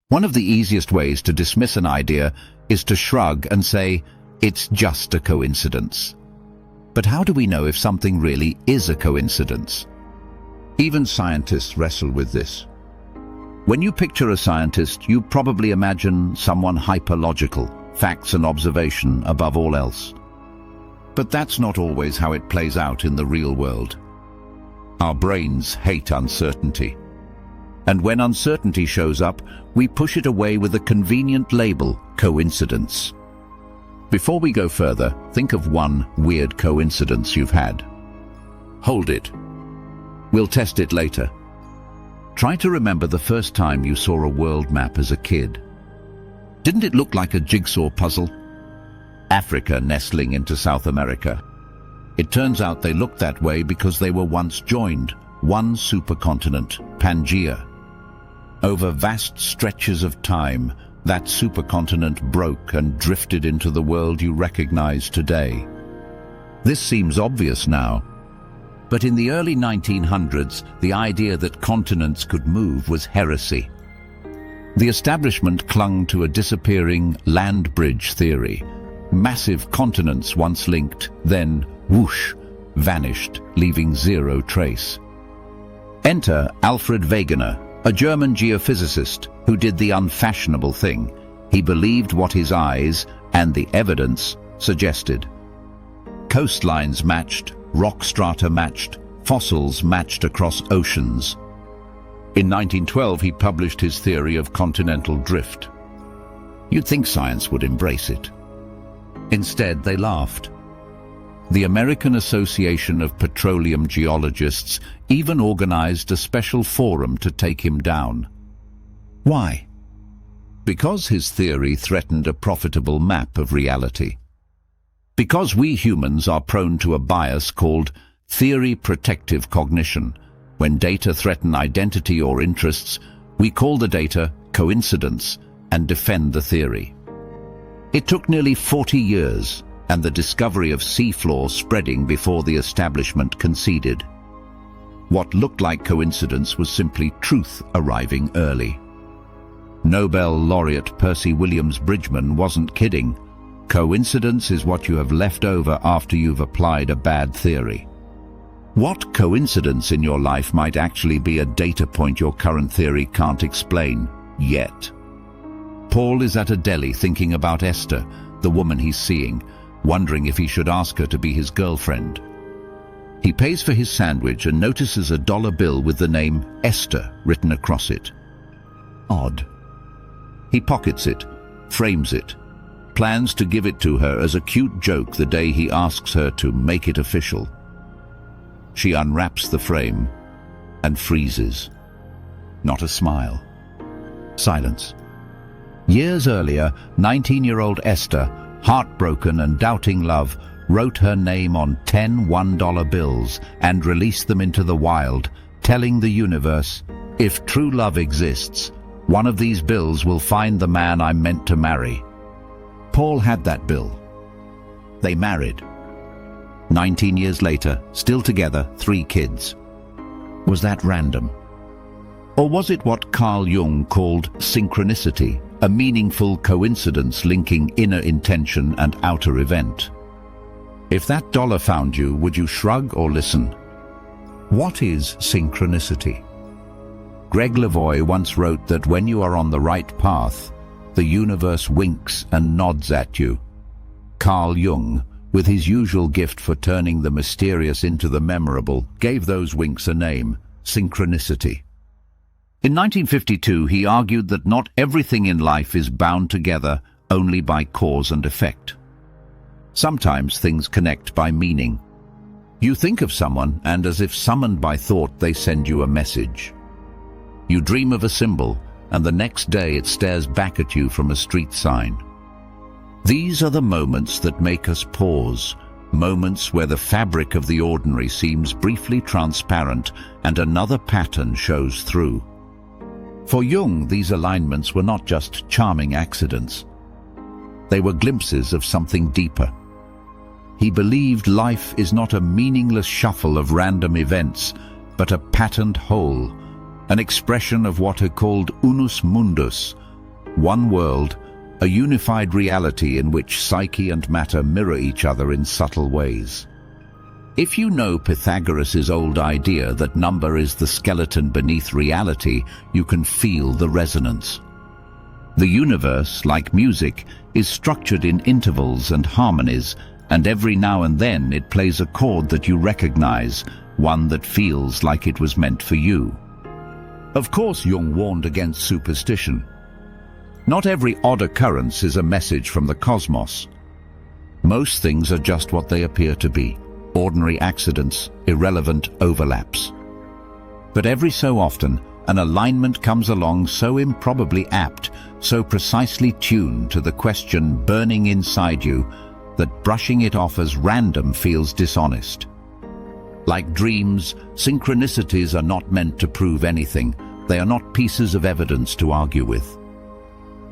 One of the easiest ways to dismiss an idea is to shrug and say, it's just a coincidence. But how do we know if something really is a coincidence? Even scientists wrestle with this. When you picture a scientist, you probably imagine someone hyperlogical, facts and observation above all else. But that's not always how it plays out in the real world. Our brains hate uncertainty. And when uncertainty shows up, we push it away with a convenient label, coincidence. Before we go further, think of one weird coincidence you've had. Hold it. We'll test it later. Try to remember the first time you saw a world map as a kid. Didn't it look like a jigsaw puzzle? Africa nestling into South America. It turns out they looked that way because they were once joined, one supercontinent, Pangaea. Over vast stretches of time, that supercontinent broke and drifted into the world you recognize today. This seems obvious now, but in the early 1900s, the idea that continents could move was heresy. The establishment clung to a disappearing land bridge theory. Massive continents once linked, then, whoosh, vanished, leaving zero trace. Enter Alfred Wegener, a German geophysicist who did the unfashionable thing. He believed what his eyes and the evidence suggested. Coastlines matched, rock strata matched, fossils matched across oceans. In 1912, he published his theory of continental drift. You'd think science would embrace it. Instead, they laughed. The American Association of Petroleum Geologists even organized a special forum to take him down. Why? Because his theory threatened a profitable map of reality. Because we humans are prone to a bias called theory protective cognition. When data threaten identity or interests, we call the data coincidence and defend the theory. It took nearly 40 years and the discovery of seafloor spreading before the establishment conceded. What looked like coincidence was simply truth arriving early. Nobel laureate Percy Williams Bridgman wasn't kidding. Coincidence is what you have left over after you've applied a bad theory. What coincidence in your life might actually be a data point your current theory can't explain yet? Paul is at a deli thinking about Esther, the woman he's seeing, wondering if he should ask her to be his girlfriend. He pays for his sandwich and notices a dollar bill with the name Esther written across it. Odd. He pockets it, frames it, plans to give it to her as a cute joke the day he asks her to make it official. She unwraps the frame and freezes. Not a smile. Silence. Years earlier, 19-year-old Esther, heartbroken and doubting love, wrote her name on 10 $1 bills and released them into the wild, telling the universe, if true love exists, one of these bills will find the man I'm meant to marry. Paul had that bill. They married. 19 years later, still together, 3 kids. Was that random? Or was it what Carl Jung called synchronicity, a meaningful coincidence linking inner intention and outer event? If that dollar found you, would you shrug or listen? What is synchronicity? Greg Levoy once wrote that when you are on the right path, the universe winks and nods at you. Carl Jung, with his usual gift for turning the mysterious into the memorable, gave those winks a name, synchronicity. In 1952, he argued that not everything in life is bound together only by cause and effect. Sometimes things connect by meaning. You think of someone, and as if summoned by thought, they send you a message. You dream of a symbol, and the next day it stares back at you from a street sign. These are the moments that make us pause, moments where the fabric of the ordinary seems briefly transparent and another pattern shows through. For Jung, these alignments were not just charming accidents. They were glimpses of something deeper. He believed life is not a meaningless shuffle of random events, but a patterned whole, an expression of what are called unus mundus, one world, a unified reality in which psyche and matter mirror each other in subtle ways. If you know Pythagoras' old idea that number is the skeleton beneath reality, you can feel the resonance. The universe, like music, is structured in intervals and harmonies, and every now and then it plays a chord that you recognize, one that feels like it was meant for you. Of course, Jung warned against superstition. Not every odd occurrence is a message from the cosmos. Most things are just what they appear to be, ordinary accidents, irrelevant overlaps. But every so often, an alignment comes along so improbably apt, so precisely tuned to the question burning inside you, that brushing it off as random feels dishonest. Like dreams, synchronicities are not meant to prove anything. They are not pieces of evidence to argue with.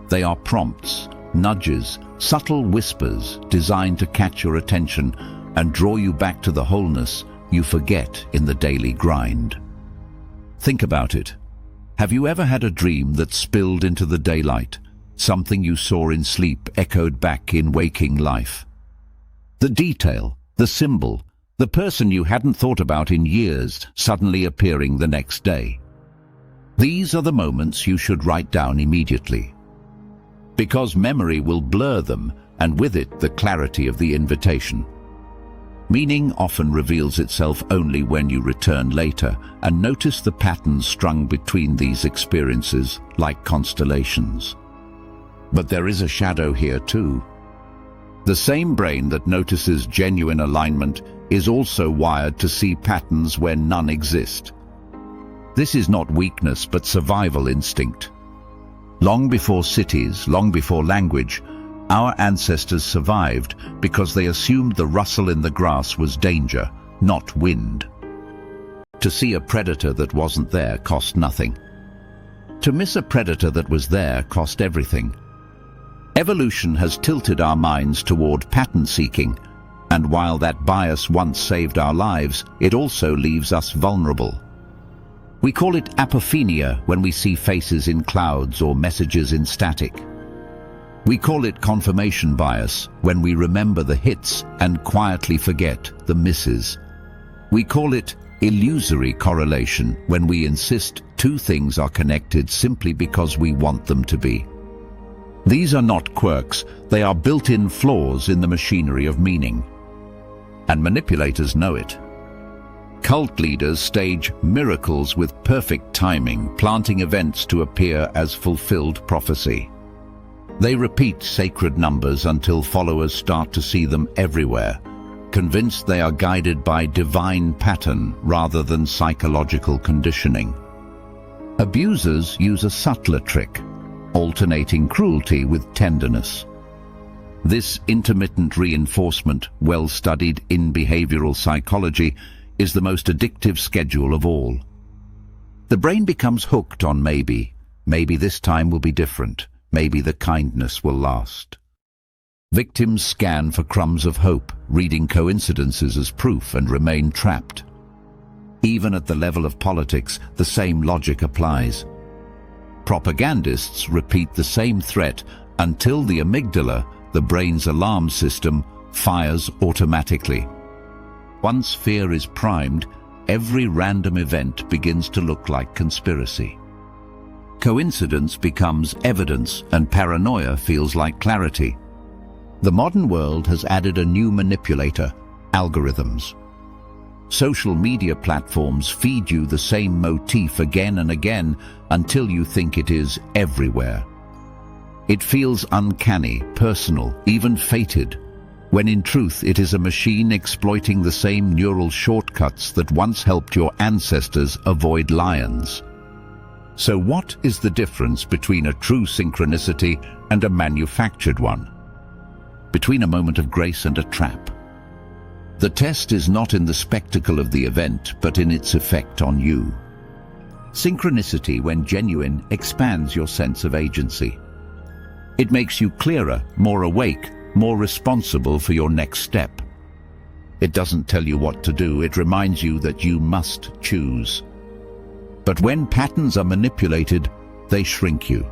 They are prompts, nudges, subtle whispers designed to catch your attention and draw you back to the wholeness you forget in the daily grind. Think about it. Have you ever had a dream that spilled into the daylight? Something you saw in sleep echoed back in waking life. The detail, the symbol, the person you hadn't thought about in years suddenly appearing the next day. These are the moments you should write down immediately. Because memory will blur them, and with it the clarity of the invitation. Meaning often reveals itself only when you return later and notice the patterns strung between these experiences like constellations. But there is a shadow here too. The same brain that notices genuine alignment is also wired to see patterns where none exist. This is not weakness but survival instinct. Long before cities, long before language, our ancestors survived because they assumed the rustle in the grass was danger, not wind. To see a predator that wasn't there cost nothing. To miss a predator that was there cost everything. Evolution has tilted our minds toward pattern seeking, and while that bias once saved our lives, it also leaves us vulnerable. We call it apophenia when we see faces in clouds or messages in static. We call it confirmation bias when we remember the hits and quietly forget the misses. We call it illusory correlation when we insist two things are connected simply because we want them to be. These are not quirks, they are built-in flaws in the machinery of meaning. And manipulators know it. Cult leaders stage miracles with perfect timing, planting events to appear as fulfilled prophecy. They repeat sacred numbers until followers start to see them everywhere, convinced they are guided by divine pattern rather than psychological conditioning. Abusers use a subtler trick, alternating cruelty with tenderness. This intermittent reinforcement, well studied in behavioral psychology, is the most addictive schedule of all. The brain becomes hooked on maybe this time will be different, maybe the kindness will last. Victims scan for crumbs of hope, reading coincidences as proof and remain trapped. Even at the level of politics, the same logic applies. Propagandists repeat the same threat until the amygdala, the brain's alarm system, fires automatically. Once fear is primed, every random event begins to look like conspiracy. Coincidence becomes evidence and paranoia feels like clarity. The modern world has added a new manipulator, algorithms. Social media platforms feed you the same motif again and again until you think it is everywhere. It feels uncanny, personal, even fated, when in truth it is a machine exploiting the same neural shortcuts that once helped your ancestors avoid lions. So what is the difference between a true synchronicity and a manufactured one? Between a moment of grace and a trap? The test is not in the spectacle of the event, but in its effect on you. Synchronicity, when genuine, expands your sense of agency. It makes you clearer, more awake, more responsible for your next step. It doesn't tell you what to do, it reminds you that you must choose. But when patterns are manipulated, they shrink you.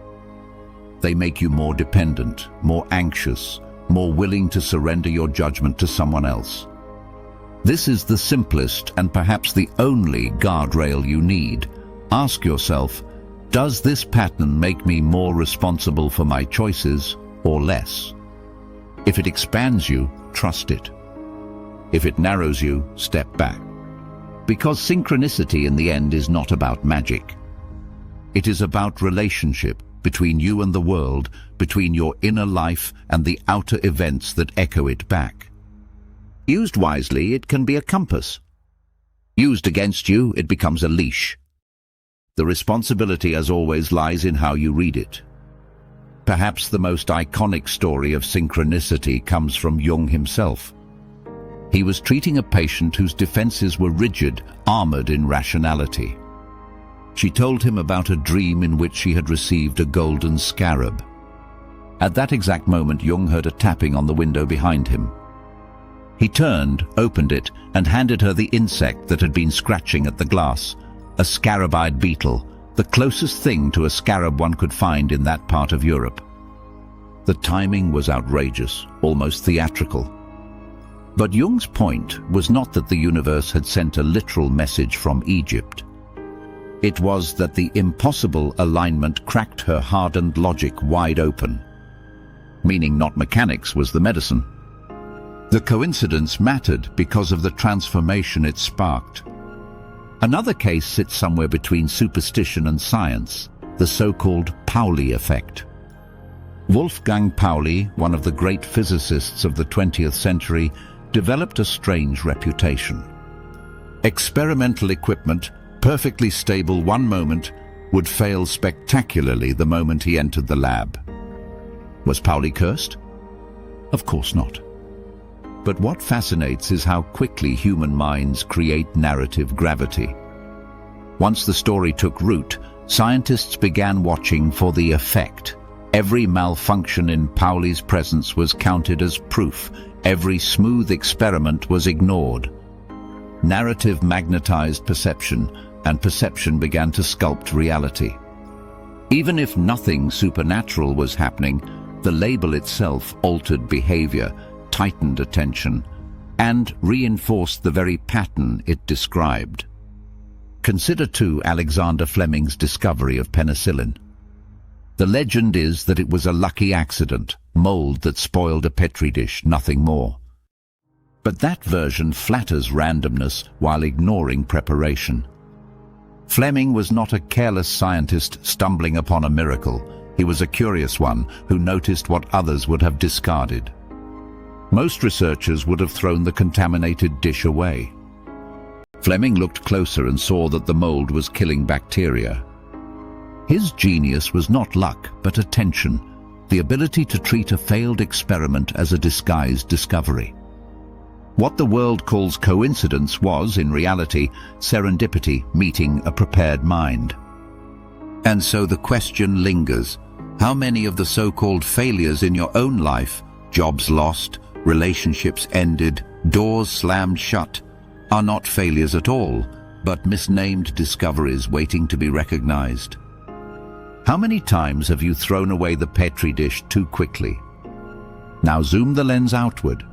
They make you more dependent, more anxious, more willing to surrender your judgment to someone else. This is the simplest and perhaps the only guardrail you need. Ask yourself, does this pattern make me more responsible for my choices or less? If it expands you, trust it. If it narrows you, step back. Because synchronicity in the end is not about magic. It is about relationship between you and the world, between your inner life and the outer events that echo it back. Used wisely, it can be a compass. Used against you, it becomes a leash. The responsibility, as always, lies in how you read it. Perhaps the most iconic story of synchronicity comes from Jung himself. He was treating a patient whose defenses were rigid, armored in rationality. She told him about a dream in which she had received a golden scarab. At that exact moment, Jung heard a tapping on the window behind him. He turned, opened it, and handed her the insect that had been scratching at the glass, a scarab-eyed beetle, the closest thing to a scarab one could find in that part of Europe. The timing was outrageous, almost theatrical. But Jung's point was not that the universe had sent a literal message from Egypt. It was that the impossible alignment cracked her hardened logic wide open. Meaning not mechanics was the medicine. The coincidence mattered because of the transformation it sparked. Another case sits somewhere between superstition and science, the so-called Pauli effect. Wolfgang Pauli, one of the great physicists of the 20th century, developed a strange reputation. Experimental equipment, perfectly stable one moment, would fail spectacularly the moment he entered the lab. Was Pauli cursed? Of course not. But what fascinates is how quickly human minds create narrative gravity. Once the story took root, scientists began watching for the effect. Every malfunction in Pauli's presence was counted as proof. Every smooth experiment was ignored. Narrative magnetized perception, and perception began to sculpt reality. Even if nothing supernatural was happening, the label itself altered behavior, tightened attention, and reinforced the very pattern it described. Consider too Alexander Fleming's discovery of penicillin. The legend is that it was a lucky accident, mold that spoiled a petri dish, nothing more. But that version flatters randomness while ignoring preparation. Fleming was not a careless scientist stumbling upon a miracle. He was a curious one who noticed what others would have discarded. Most researchers would have thrown the contaminated dish away. Fleming looked closer and saw that the mold was killing bacteria. His genius was not luck, but attention, the ability to treat a failed experiment as a disguised discovery. What the world calls coincidence was, in reality, serendipity meeting a prepared mind. And so the question lingers, how many of the so-called failures in your own life, jobs lost, relationships ended, doors slammed shut, are not failures at all, but misnamed discoveries waiting to be recognized? How many times have you thrown away the petri dish too quickly? Now zoom the lens outward.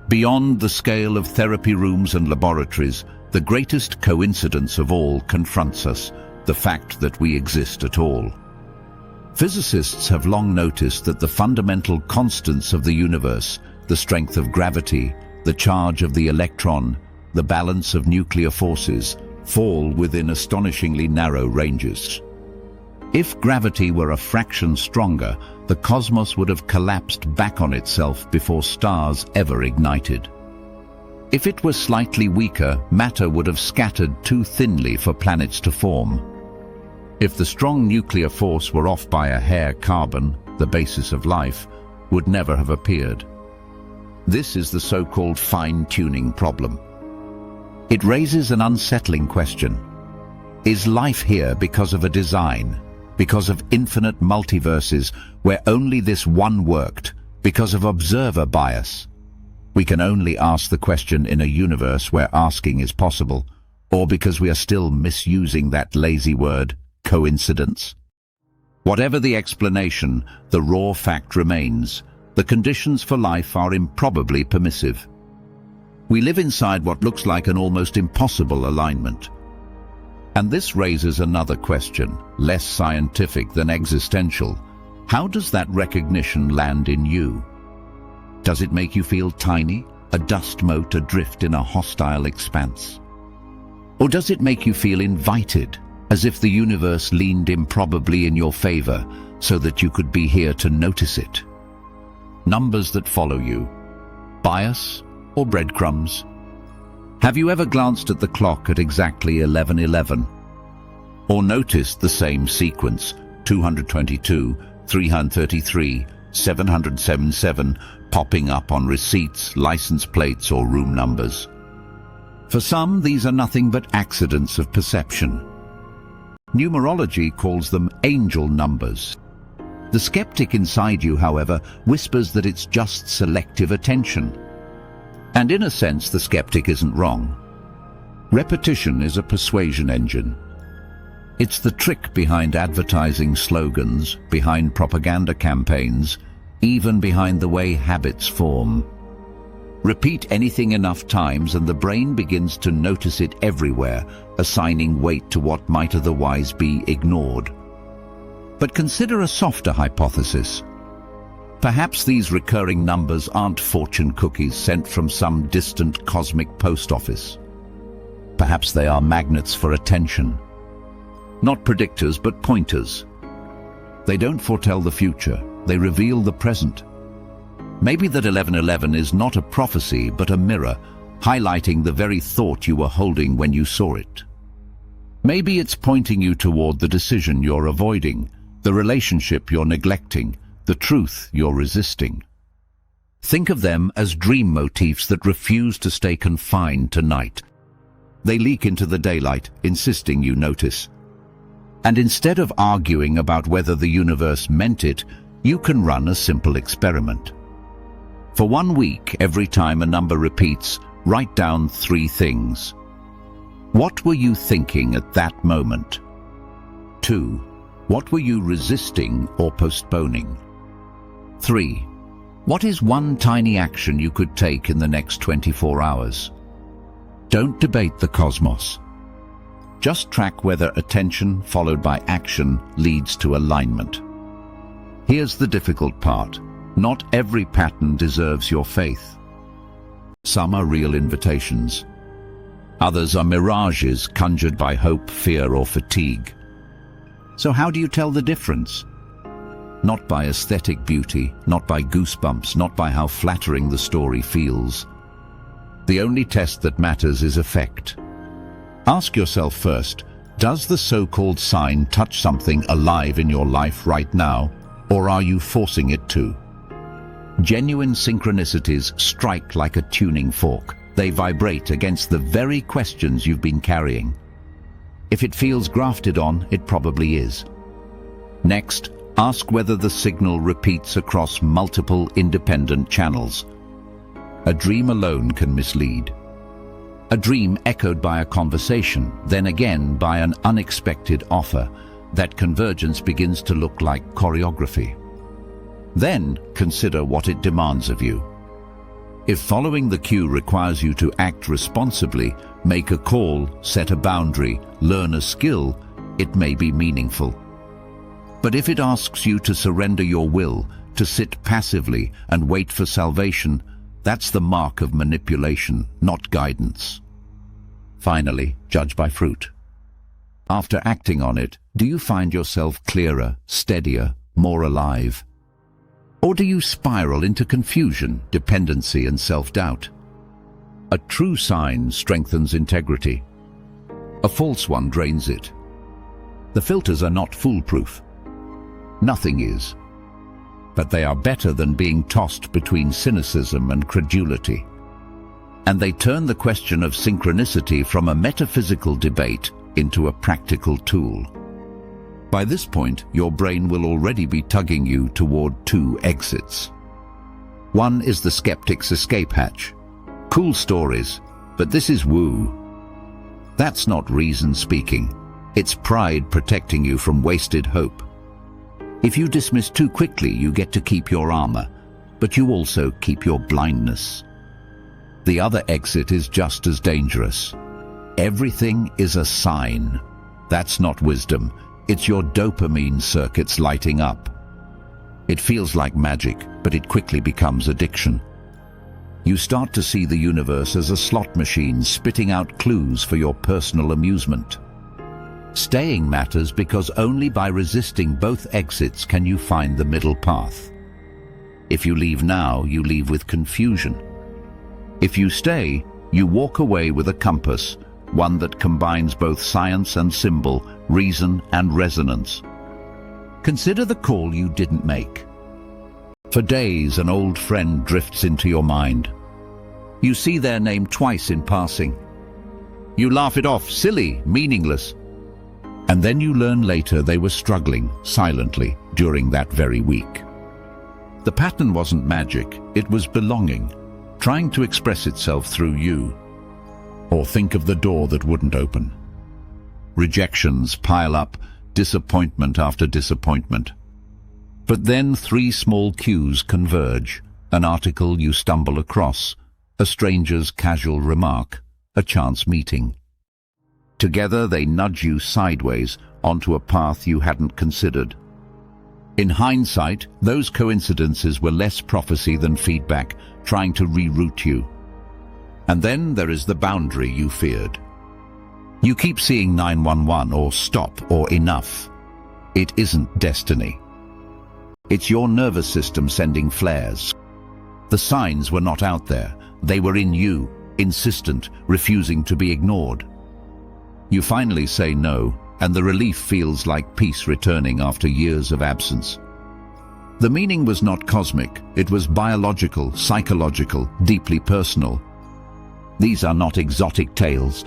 Beyond the scale of therapy rooms and laboratories, the greatest coincidence of all confronts us, the fact that we exist at all. Physicists have long noticed that the fundamental constants of the universe, the strength of gravity, the charge of the electron, the balance of nuclear forces, fall within astonishingly narrow ranges. If gravity were a fraction stronger, the cosmos would have collapsed back on itself before stars ever ignited. If it were slightly weaker, matter would have scattered too thinly for planets to form. If the strong nuclear force were off by a hair, carbon, the basis of life, would never have appeared. This is the so-called fine-tuning problem. It raises an unsettling question. Is life here because of a design? Because of infinite multiverses where only this one worked? Because of observer bias? We can only ask the question in a universe where asking is possible, or because we are still misusing that lazy word, coincidence? Whatever the explanation, the raw fact remains. The conditions for life are improbably permissive. We live inside what looks like an almost impossible alignment. And this raises another question, less scientific than existential. How does that recognition land in you? Does it make you feel tiny, a dust mote adrift in a hostile expanse? Or does it make you feel invited, as if the universe leaned improbably in your favor so that you could be here to notice it? Numbers that follow you. Bias or breadcrumbs? Have you ever glanced at the clock at exactly 11:11? Or noticed the same sequence, 222, 333, 777, popping up on receipts, license plates or room numbers? For some, these are nothing but accidents of perception. Numerology calls them angel numbers. The skeptic inside you, however, whispers that it's just selective attention. And in a sense, the skeptic isn't wrong. Repetition is a persuasion engine. It's the trick behind advertising slogans, behind propaganda campaigns, even behind the way habits form. Repeat anything enough times and the brain begins to notice it everywhere, assigning weight to what might otherwise be ignored. But consider a softer hypothesis. Perhaps these recurring numbers aren't fortune cookies sent from some distant cosmic post office. Perhaps they are magnets for attention. Not predictors, but pointers. They don't foretell the future, they reveal the present. Maybe that 11:11 is not a prophecy, but a mirror, highlighting the very thought you were holding when you saw it. Maybe it's pointing you toward the decision you're avoiding, the relationship you're neglecting, the truth you're resisting. Think of them as dream motifs that refuse to stay confined to night. They leak into the daylight, insisting you notice. And instead of arguing about whether the universe meant it, you can run a simple experiment. For 1 week, every time a number repeats, write down 3 things. What were you thinking at that moment? 2. What were you resisting or postponing? 3. What is one tiny action you could take in the next 24 hours? Don't debate the cosmos. Just track whether attention followed by action leads to alignment. Here's the difficult part. Not every pattern deserves your faith. Some are real invitations. Others are mirages conjured by hope, fear, or fatigue. So how do you tell the difference? Not by aesthetic beauty, not by goosebumps, not by how flattering the story feels. The only test that matters is effect. Ask yourself first, does the so-called sign touch something alive in your life right now, or are you forcing it to? Genuine synchronicities strike like a tuning fork. They vibrate against the very questions you've been carrying. If it feels grafted on, it probably is. Next, ask whether the signal repeats across multiple independent channels. A dream alone can mislead. A dream echoed by a conversation, then again by an unexpected offer. That convergence begins to look like choreography. Then consider what it demands of you. If following the cue requires you to act responsibly, make a call, set a boundary, learn a skill, it may be meaningful. But if it asks you to surrender your will, to sit passively and wait for salvation, that's the mark of manipulation, not guidance. Finally, judge by fruit. After acting on it, do you find yourself clearer, steadier, more alive? Or do you spiral into confusion, dependency, and self-doubt? A true sign strengthens integrity. A false one drains it. The filters are not foolproof. Nothing is. But they are better than being tossed between cynicism and credulity. And they turn the question of synchronicity from a metaphysical debate into a practical tool. By this point, your brain will already be tugging you toward 2 exits. One is the skeptic's escape hatch. Cool stories, but this is woo. That's not reason speaking. It's pride protecting you from wasted hope. If you dismiss too quickly, you get to keep your armor, but you also keep your blindness. The other exit is just as dangerous. Everything is a sign. That's not wisdom. It's your dopamine circuits lighting up. It feels like magic, but it quickly becomes addiction. You start to see the universe as a slot machine spitting out clues for your personal amusement. Staying matters because only by resisting both exits can you find the middle path. If you leave now, you leave with confusion. If you stay, you walk away with a compass, one that combines both science and symbol, reason and resonance. Consider the call you didn't make. For days, an old friend drifts into your mind. You see their name twice in passing. You laugh it off, silly, meaningless. And then you learn later they were struggling silently during that very week. The pattern wasn't magic, it was belonging, trying to express itself through you. Or think of the door that wouldn't open. Rejections pile up, disappointment after disappointment. But then 3 small cues converge: an article you stumble across, a stranger's casual remark, a chance meeting. Together they nudge you sideways onto a path you hadn't considered. In hindsight, those coincidences were less prophecy than feedback, trying to reroute you. And then there is the boundary you feared. You keep seeing 911 or stop or enough. It isn't destiny. It's your nervous system sending flares. The signs were not out there. They were in you, insistent, refusing to be ignored. You finally say no, and the relief feels like peace returning after years of absence. The meaning was not cosmic. It was biological, psychological, deeply personal. These are not exotic tales.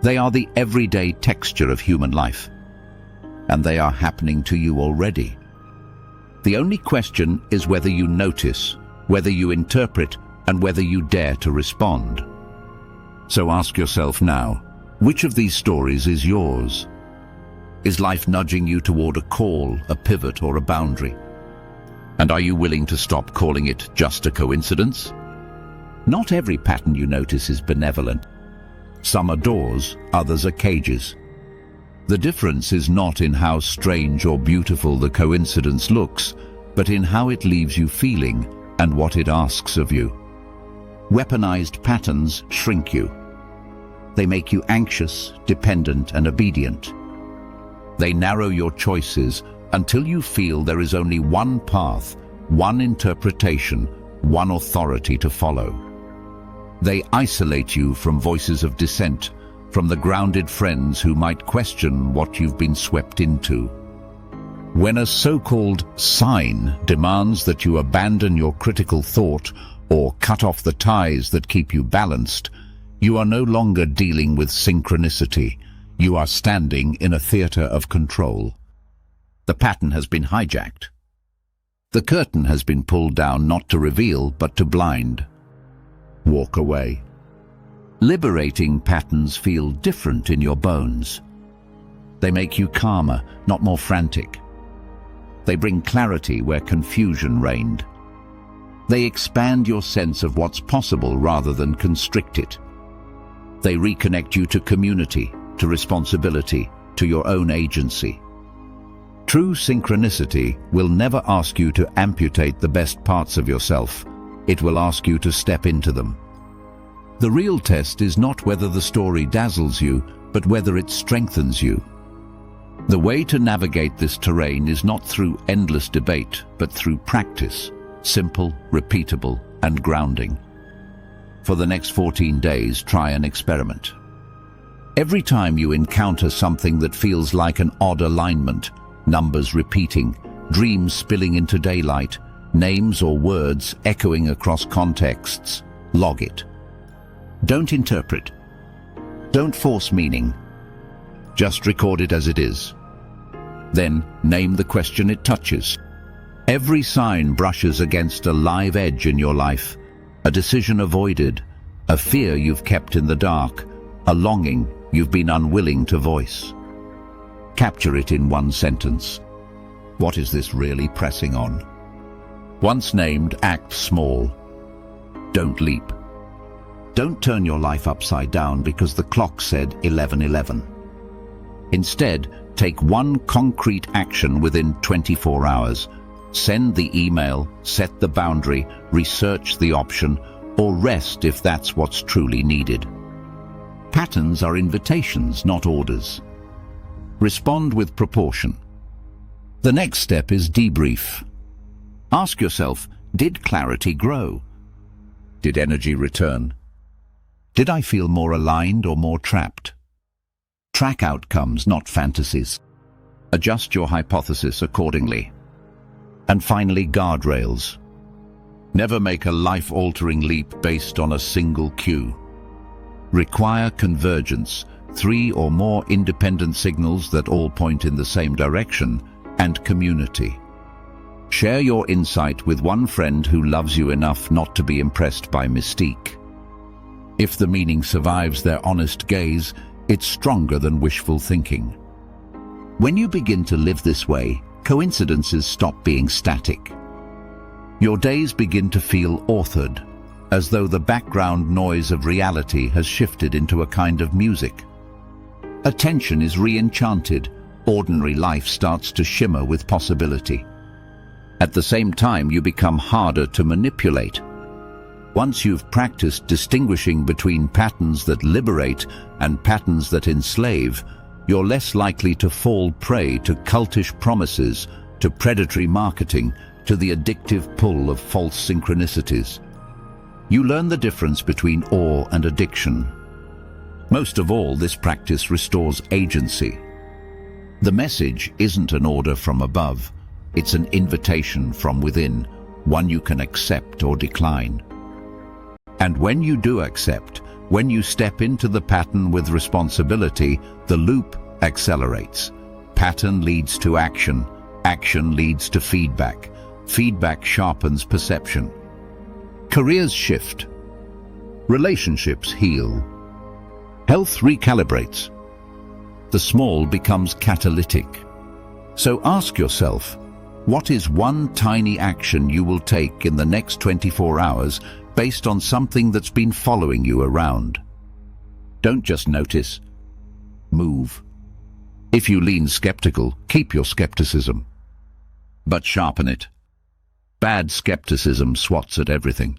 They are the everyday texture of human life. And they are happening to you already. The only question is whether you notice, whether you interpret, and whether you dare to respond. So ask yourself now, which of these stories is yours? Is life nudging you toward a call, a pivot, or a boundary? And are you willing to stop calling it just a coincidence? Not every pattern you notice is benevolent. Some are doors, others are cages. The difference is not in how strange or beautiful the coincidence looks, but in how it leaves you feeling and what it asks of you. Weaponized patterns shrink you. They make you anxious, dependent, and obedient. They narrow your choices until you feel there is only one path, one interpretation, one authority to follow. They isolate you from voices of dissent, from the grounded friends who might question what you've been swept into. When a so-called sign demands that you abandon your critical thought or cut off the ties that keep you balanced, you are no longer dealing with synchronicity. You are standing in a theater of control. The pattern has been hijacked. The curtain has been pulled down not to reveal, but to blind. Walk away. Liberating patterns feel different in your bones. They make you calmer, not more frantic. They bring clarity where confusion reigned. They expand your sense of what's possible rather than constrict it. They reconnect you to community, to responsibility, to your own agency. True synchronicity will never ask you to amputate the best parts of yourself. It will ask you to step into them. The real test is not whether the story dazzles you, but whether it strengthens you. The way to navigate this terrain is not through endless debate, but through practice, simple, repeatable, and grounding. For the next 14 days, try an experiment. Every time you encounter something that feels like an odd alignment, numbers repeating, dreams spilling into daylight, names or words echoing across contexts, log it. Don't interpret. Don't force meaning. Just record it as it is. Then name the question it touches. Every sign brushes against a live edge in your life, a decision avoided, a fear you've kept in the dark, a longing you've been unwilling to voice. Capture it in one sentence. What is this really pressing on? Once named, act small. Don't leap. Don't turn your life upside down because the clock said 11:11. Instead, take one concrete action within 24 hours. Send the email, set the boundary, research the option, or rest if that's what's truly needed. Patterns are invitations, not orders. Respond with proportion. The next step is debrief. Ask yourself, did clarity grow? Did energy return? Did I feel more aligned or more trapped? Track outcomes, not fantasies. Adjust your hypothesis accordingly. And finally, guardrails. Never make a life-altering leap based on a single cue. Require convergence, 3 or more independent signals that all point in the same direction, and community. Share your insight with one friend who loves you enough not to be impressed by mystique. If the meaning survives their honest gaze, it's stronger than wishful thinking. When you begin to live this way, coincidences stop being static. Your days begin to feel authored, as though the background noise of reality has shifted into a kind of music. Attention is re-enchanted, ordinary life starts to shimmer with possibility. At the same time, you become harder to manipulate. Once you've practiced distinguishing between patterns that liberate and patterns that enslave, you're less likely to fall prey to cultish promises, to predatory marketing, to the addictive pull of false synchronicities. You learn the difference between awe and addiction. Most of all, this practice restores agency. The message isn't an order from above, it's an invitation from within, one you can accept or decline. And when you do accept, when you step into the pattern with responsibility, the loop accelerates. Pattern leads to action, action leads to feedback, feedback sharpens perception. Careers shift. Relationships heal. Health recalibrates. The small becomes catalytic. So ask yourself, what is one tiny action you will take in the next 24 hours based on something that's been following you around? Don't just notice, move. If you lean skeptical, keep your skepticism, but sharpen it. Bad skepticism swats at everything.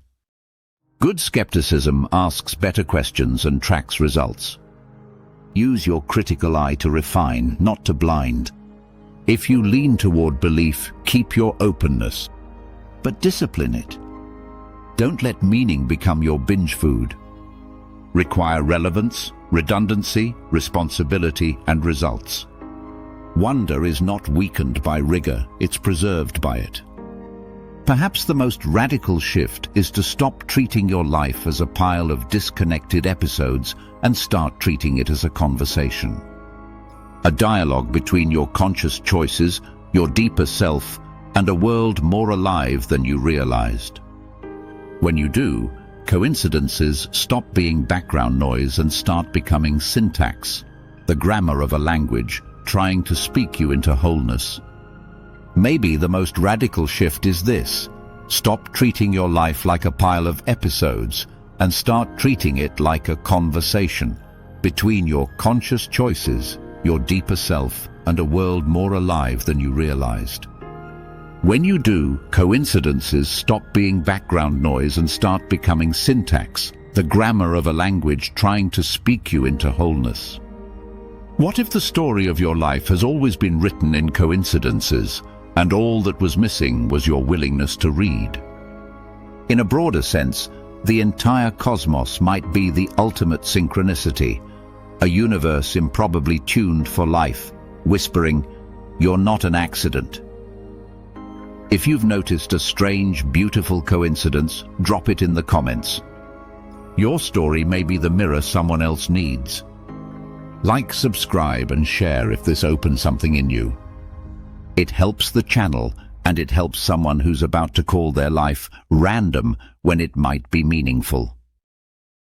Good skepticism asks better questions and tracks results. Use your critical eye to refine, not to blind. If you lean toward belief, keep your openness, but discipline it. Don't let meaning become your binge food. Require relevance, redundancy, responsibility, and results. Wonder is not weakened by rigor, it's preserved by it. Perhaps the most radical shift is to stop treating your life as a pile of disconnected episodes and start treating it as a conversation. A dialogue between your conscious choices, your deeper self, and a world more alive than you realized. When you do, coincidences stop being background noise and start becoming syntax, the grammar of a language trying to speak you into wholeness. Maybe the most radical shift is this: stop treating your life like a pile of episodes and start treating it like a conversation between your conscious choices, your deeper self, and a world more alive than you realized. When you do, coincidences stop being background noise and start becoming syntax, the grammar of a language trying to speak you into wholeness. What if the story of your life has always been written in coincidences, and all that was missing was your willingness to read? In a broader sense, the entire cosmos might be the ultimate synchronicity, a universe improbably tuned for life, whispering, "You're not an accident." If you've noticed a strange, beautiful coincidence, drop it in the comments. Your story may be the mirror someone else needs. Like, subscribe, and share if this opens something in you. It helps the channel, and it helps someone who's about to call their life random when it might be meaningful.